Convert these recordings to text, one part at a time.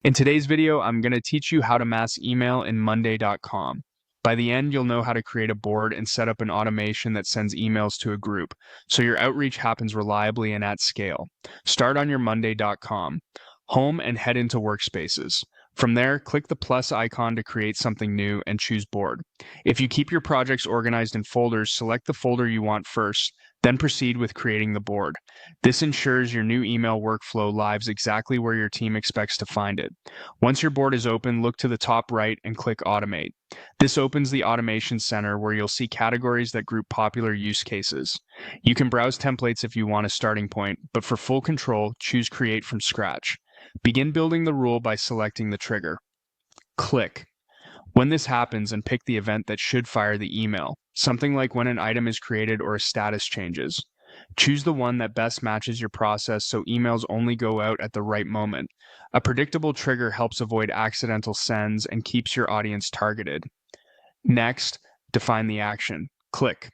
In today's video, I'm going to teach you how to mass email in Monday.com. By the end, you'll know how to create a board and set up an automation that sends emails to a group, so your outreach happens reliably and at scale. Start on your Monday.com, home, and head into Workspaces. From there, click the plus icon to create something new and choose Board. If you keep your projects organized in folders, select the folder you want first, then proceed with creating the board. This ensures your new email workflow lives exactly where your team expects to find it. Once your board is open, look to the top right and click Automate. This opens the Automation Center where you'll see categories that group popular use cases. You can browse templates if you want a starting point, but for full control, choose Create from scratch. Begin building the rule by selecting the trigger. Click. When this happens, and pick the event that should fire the email, something like when an item is created or a status changes. Choose the one that best matches your process so emails only go out at the right moment. A predictable trigger helps avoid accidental sends and keeps your audience targeted. Next, define the action. Click.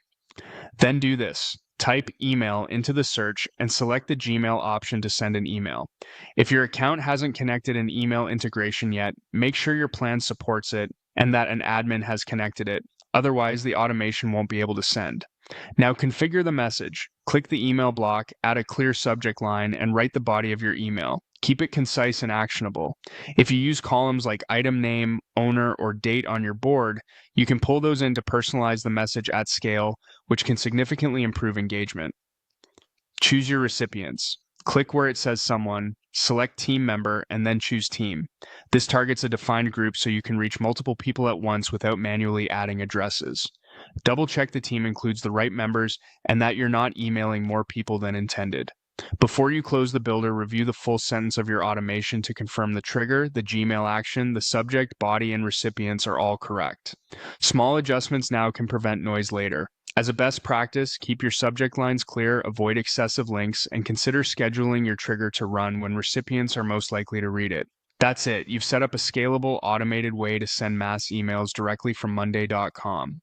Then do this. Type email into the search and select the Gmail option to send an email. If your account hasn't connected an email integration yet, make sure your plan supports it and that an admin has connected it. Otherwise, the automation won't be able to send. Now configure the message. Click the email block, add a clear subject line, and write the body of your email. Keep it concise and actionable. If you use columns like item name, owner, or date on your board, you can pull those in to personalize the message at scale, which can significantly improve engagement. Choose your recipients. Click where it says someone, select team member, and then choose team. This targets a defined group so you can reach multiple people at once without manually adding addresses. Double check the team includes the right members and that you're not emailing more people than intended. Before you close the builder, review the full sentence of your automation to confirm the trigger, the Gmail action, the subject, body, and recipients are all correct. Small adjustments now can prevent noise later. As a best practice, keep your subject lines clear, avoid excessive links, and consider scheduling your trigger to run when recipients are most likely to read it. That's it. You've set up a scalable, automated way to send mass emails directly from Monday.com.